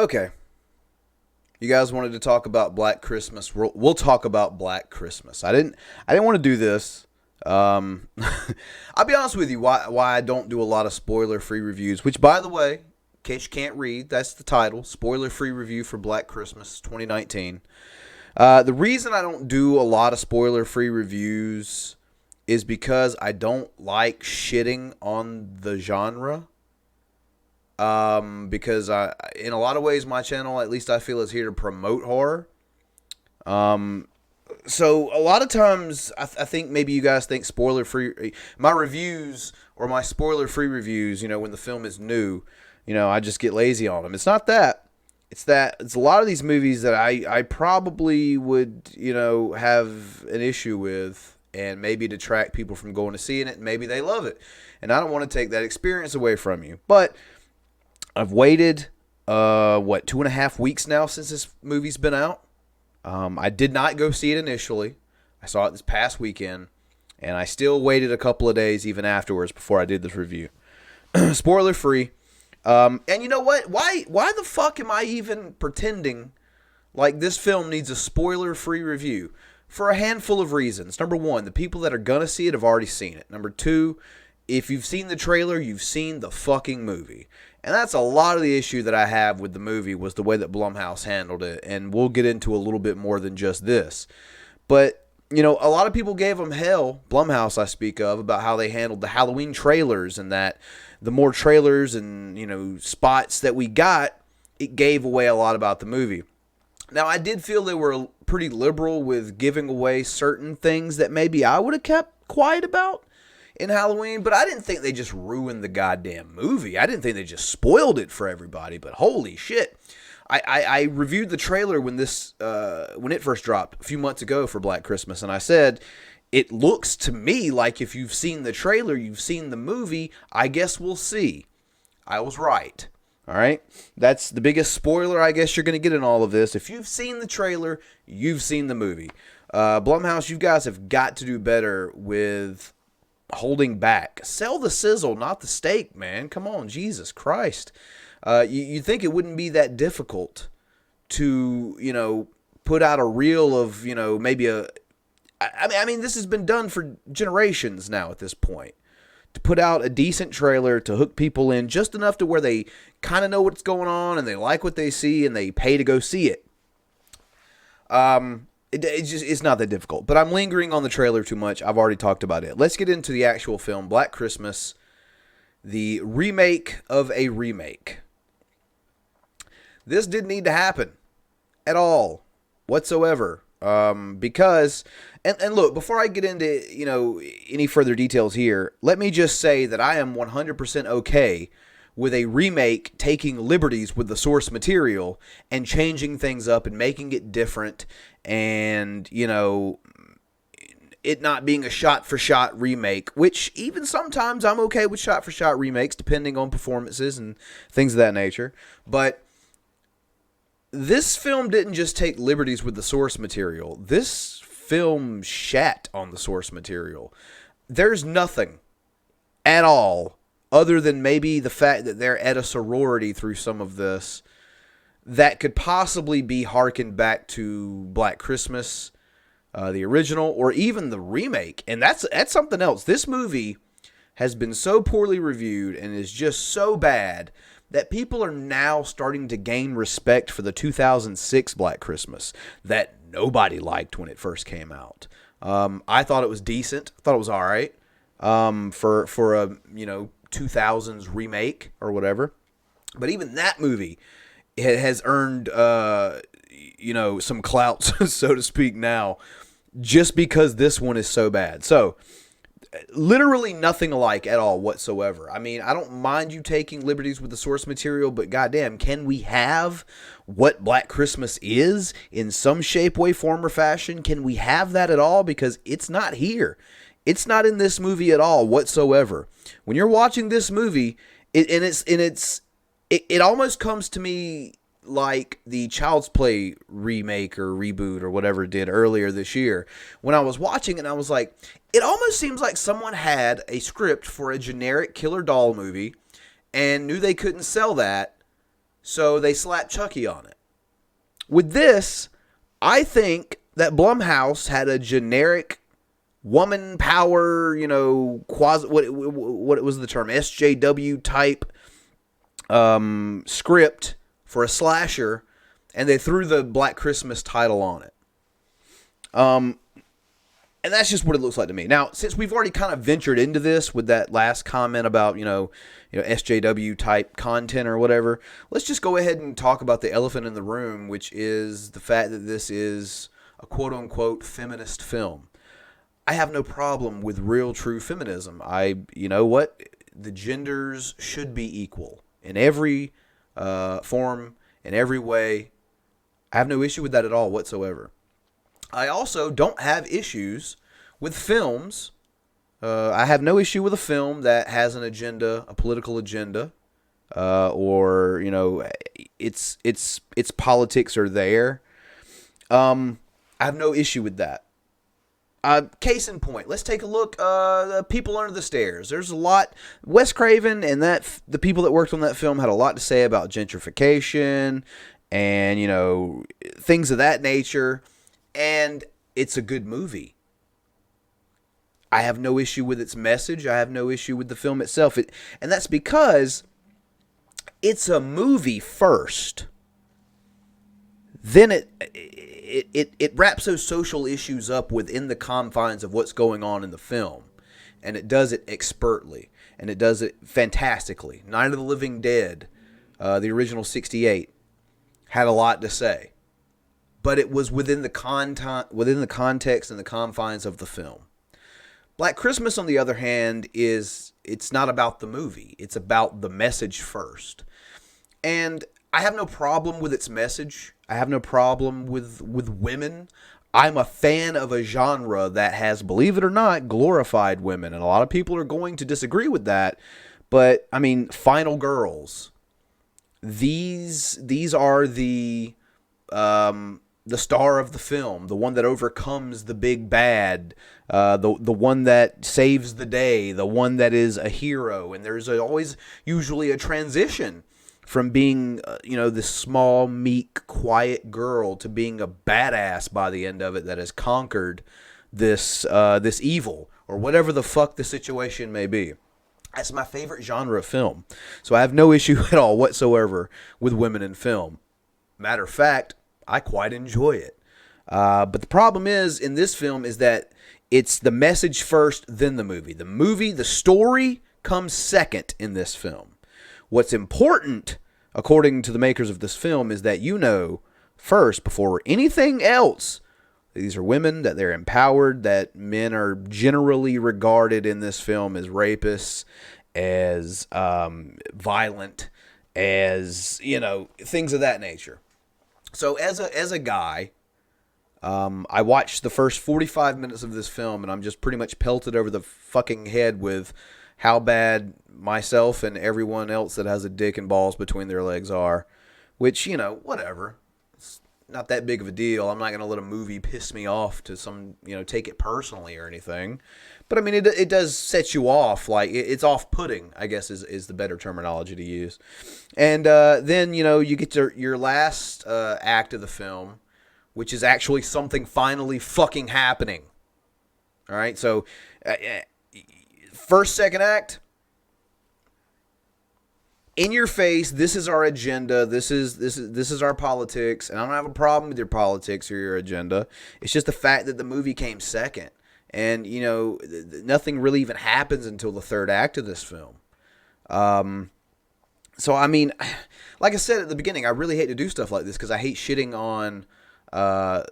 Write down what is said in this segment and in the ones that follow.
Okay. You guys wanted to talk about Black Christmas. We'll talk about Black Christmas. I didn't want to do this. I'll be honest with you. Why I don't do a lot of spoiler-free reviews. Which, by the way, in case you can't read, that's the title: spoiler-free review for Black Christmas 2019. The reason I don't do a lot of spoiler-free reviews is because I don't like shitting on the genre. Because in a lot of ways, my channel, at least I feel, is here to promote horror. So a lot of times, I think maybe you guys think spoiler free. My reviews or my spoiler free reviews, when the film is new, I just get lazy on them. It's not that. It's a lot of these movies that I probably would, have an issue with, and maybe detract people from going to seeing it. And maybe they love it, and I don't want to take that experience away from you, but I've waited, 2.5 weeks now since this movie's been out. I did not go see it initially. I saw it this past weekend, and I still waited a couple of days even afterwards before I did this review. Spoiler free. And you know what? Why the fuck am I even pretending like this film needs a spoiler free review? For a handful of reasons. Number one, the people that are gonna see it have already seen it. Number two, if you've seen the trailer, you've seen the fucking movie. And that's a lot of the issue that I have with the movie, was the way that Blumhouse handled it. And we'll get into a little bit more than just this. But, a lot of people gave them hell, Blumhouse I speak of, about how they handled the Halloween trailers, and that the more trailers and, spots that we got, it gave away a lot about the movie. Now, I did feel they were pretty liberal with giving away certain things that maybe I would have kept quiet about in Halloween, but I didn't think they just ruined the goddamn movie. I didn't think they just spoiled it for everybody, but holy shit. I reviewed the trailer when it first dropped a few months ago for Black Christmas, and I said, it looks to me like if you've seen the trailer, you've seen the movie. I guess we'll see. I was right. All right? That's the biggest spoiler I guess you're going to get in all of this. If you've seen the trailer, you've seen the movie. Blumhouse, you guys have got to do better with holding back. Sell the sizzle, not the steak, man. Come on, Jesus Christ. You'd think it wouldn't be that difficult to, put out a reel of, maybe I mean, this has been done for generations now at this point. To put out a decent trailer to hook people in just enough to where they kind of know what's going on and they like what they see and they pay to go see it. It's not that difficult. But I'm lingering on the trailer too much. I've already talked about it. Let's get into the actual film, Black Christmas, the remake of a remake. This didn't need to happen at all whatsoever. Because, and look, before I get into, any further details here, let me just say that I am 100% okay with a remake taking liberties with the source material and changing things up and making it different, and, it not being a shot-for-shot remake, which even sometimes I'm okay with shot-for-shot remakes, depending on performances and things of that nature. But this film didn't just take liberties with the source material. This film shat on the source material. There's nothing at all, other than maybe the fact that they're at a sorority through some of this, that could possibly be harkened back to Black Christmas, the original, or even the remake. And that's something else. This movie has been so poorly reviewed and is just so bad that people are now starting to gain respect for the 2006 Black Christmas that nobody liked when it first came out. I thought it was decent. I thought it was all right for a 2000s remake or whatever. But even that movie has earned some clout, so to speak, now, just because this one is so bad. So literally nothing alike at all whatsoever. I mean, I don't mind you taking liberties with the source material, but goddamn, can we have what Black Christmas is in some shape, way, form, or fashion? Can we have that at all? Because it's not here. It's not in this movie at all whatsoever. When you're watching this movie, it almost comes to me like the Child's Play remake or reboot or whatever it did earlier this year. When I was watching it, I was like, it almost seems like someone had a script for a generic killer doll movie and knew they couldn't sell that, So they slapped Chucky on it. With this, I think that Blumhouse had a generic woman power, quasi, what was the term, SJW type script for a slasher, and they threw the Black Christmas title on it. And that's just what it looks like to me. Now, since we've already kind of ventured into this with that last comment about, SJW type content or whatever, let's just go ahead and talk about the elephant in the room, which is the fact that this is a quote unquote feminist film. I have no problem with real true feminism. You know what? The genders should be equal in every form, in every way. I have no issue with that at all whatsoever. I also don't have issues with films. I have no issue with a film that has an agenda, a political agenda, or its politics are there. I have no issue with that. Case in point, let's take a look. People Under the Stairs. There's a lot. Wes Craven and the people that worked on that film had a lot to say about gentrification and things of that nature. And it's a good movie. I have no issue with its message. I have no issue with the film itself. And that's because it's a movie first. Then it wraps those social issues up within the confines of what's going on in the film. And it does it expertly. And it does it fantastically. Night of the Living Dead, the original 1968, had a lot to say. But it was within the context and the confines of the film. Black Christmas, on the other hand, it's not about the movie. It's about the message first. And I have no problem with its message. I have no problem with women. I'm a fan of a genre that has, believe it or not, glorified women. And a lot of people are going to disagree with that. But, Final Girls. These are the star of the film, the one that overcomes the big bad, the one that saves the day, the one that is a hero. And there's always usually a transition from being, this small, meek, quiet girl to being a badass by the end of it that has conquered this evil or whatever the fuck the situation may be. That's my favorite genre of film. So I have no issue at all whatsoever with women in film. Matter of fact, I quite enjoy it. But the problem is, in this film, is that it's the message first, then the movie. The story comes second in this film. What's important, according to the makers of this film, is that first, before anything else, these are women, that they're empowered, that men are generally regarded in this film as rapists, as violent, as, things of that nature. So as a guy, I watched the first 45 minutes of this film, and I'm just pretty much pelted over the fucking head with how bad myself and everyone else that has a dick and balls between their legs are, which, whatever. It's not that big of a deal. I'm not going to let a movie piss me off to take it personally or anything. But, it does set you off. Like, it's off-putting, I guess, is the better terminology to use. And then, you get to your last act of the film, which is actually something finally fucking happening. All right? So, first, second act, in your face, this is our agenda, this is our politics, and I don't have a problem with your politics or your agenda. It's just the fact that the movie came second. And, nothing really even happens until the third act of this film. So, like I said at the beginning, I really hate to do stuff like this because I hate shitting on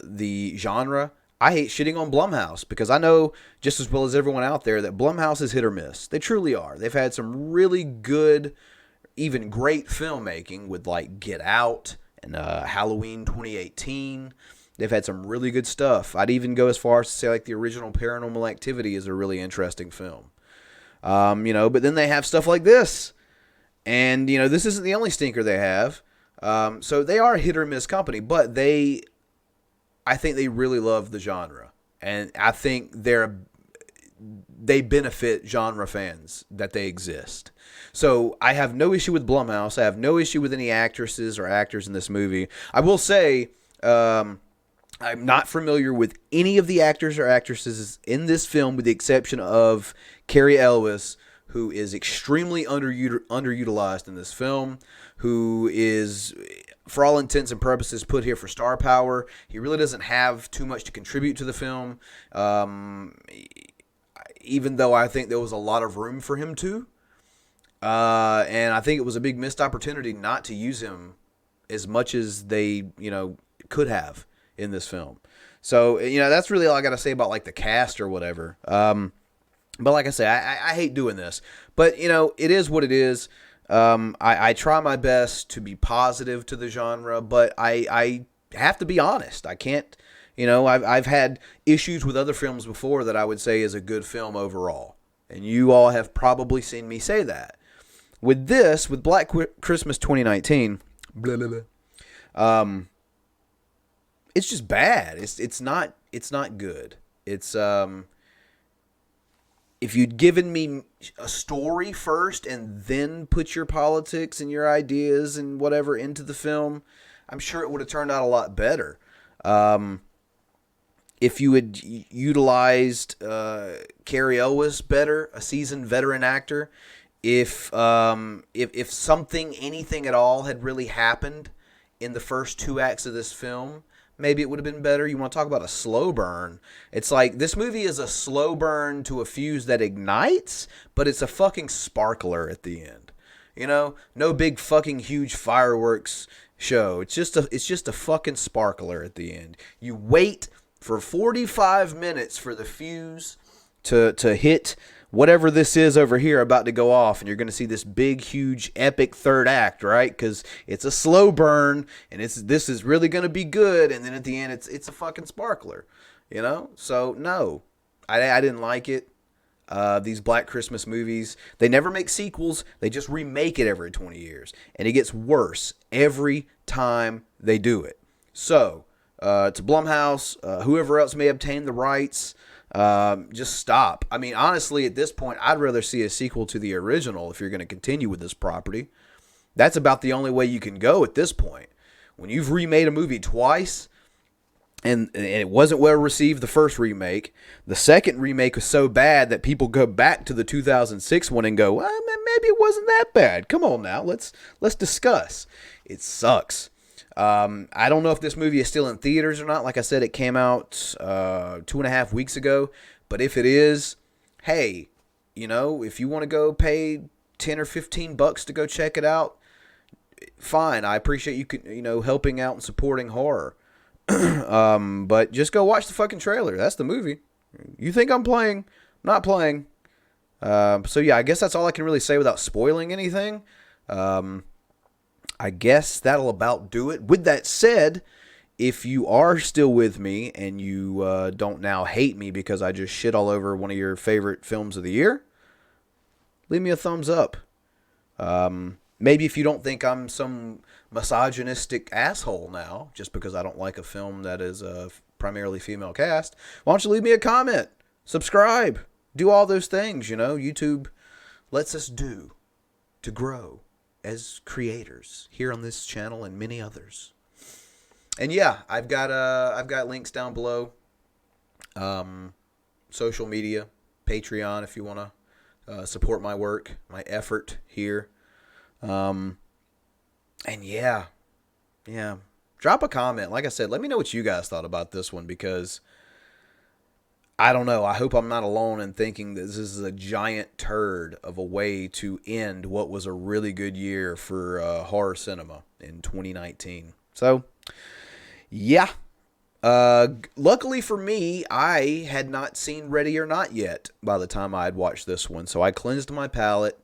the genre. I hate shitting on Blumhouse because I know just as well as everyone out there that Blumhouse is hit or miss. They truly are. They've had some really good, even great filmmaking with like Get Out and Halloween 2018. They've had some really good stuff. I'd even go as far as to say like the original Paranormal Activity is a really interesting film. But then they have stuff like this. And, this isn't the only stinker they have. So they are a hit or miss company, but I think they really love the genre. And I think they're they benefit genre fans that they exist. So I have no issue with Blumhouse. I have no issue with any actresses or actors in this movie. I will say I'm not familiar with any of the actors or actresses in this film, with the exception of Cary Elwes, who is extremely underutilized in this film, who is, for all intents and purposes, put here for star power. He really doesn't have too much to contribute to the film, even though I think there was a lot of room for him to. And I think it was a big missed opportunity not to use him as much as they, could have in this film. So, that's really all I got to say about, like, the cast or whatever. But like I say, I hate doing this. But, it is what it is. I try my best to be positive to the genre, but I have to be honest. I can't, I've had issues with other films before that I would say is a good film overall. And you all have probably seen me say that. With this, with Black Christmas 2019, blah, blah, blah, it's just bad. It's not good. It's if you'd given me a story first and then put your politics and your ideas and whatever into the film, I'm sure it would have turned out a lot better. If you had utilized Cary Elwes better, a seasoned veteran actor, if something, anything at all had really happened in the first 2 acts of this film, maybe it would have been better. You want to talk about a slow burn. It's like this movie is a slow burn to a fuse that ignites, but it's a fucking sparkler at the end. No big fucking huge fireworks show. It's just a fucking sparkler at the end. You wait for 45 minutes for the fuse to hit whatever this is over here about to go off, and you're going to see this big, huge, epic third act, right? Because it's a slow burn, and this is really going to be good, and then at the end, it's a fucking sparkler, So, no, I didn't like it. These Black Christmas movies, they never make sequels. They just remake it every 20 years, and it gets worse every time they do it. So, to Blumhouse, whoever else may obtain the rights, just stop. I mean, honestly, at this point, I'd rather see a sequel to the original if you're going to continue with this property. That's about the only way you can go at this point. When you've remade a movie twice, and it wasn't well received the first remake, the second remake was so bad that people go back to the 2006 one and go, well, maybe it wasn't that bad. Come on now, let's discuss. It sucks. I don't know if this movie is still in theaters or not. Like I said, it came out 2.5 weeks ago. But if it is, hey, if you want to go pay $10 or $15 to go check it out, fine. I appreciate you helping out and supporting horror. But just go watch the fucking trailer. That's the movie. You think I'm playing? I'm not playing. So yeah, I guess that's all I can really say without spoiling anything. I guess that'll about do it. With that said, if you are still with me and you don't now hate me because I just shit all over one of your favorite films of the year, leave me a thumbs up. Maybe if you don't think I'm some misogynistic asshole now, just because I don't like a film that is a primarily female cast, why don't you leave me a comment, subscribe, do all those things, YouTube lets us do to grow as creators here on this channel and many others. And yeah, I've got links down below. Social media, Patreon if you want to support my work, my effort here. And yeah, drop a comment. Like I said, let me know what you guys thought about this one, because I don't know. I hope I'm not alone in thinking that this is a giant turd of a way to end what was a really good year for horror cinema in 2019. So, yeah. Luckily for me, I had not seen Ready or Not yet by the time I had watched this one. So I cleansed my palate,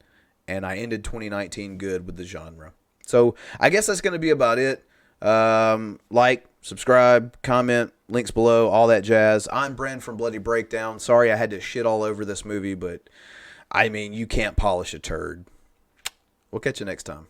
and I ended 2019 good with the genre. So I guess that's going to be about it. Like, subscribe, comment, links below, all that jazz. I'm Bren from Bloody Breakdown. Sorry I had to shit all over this movie, but I mean, you can't polish a turd. We'll catch you next time.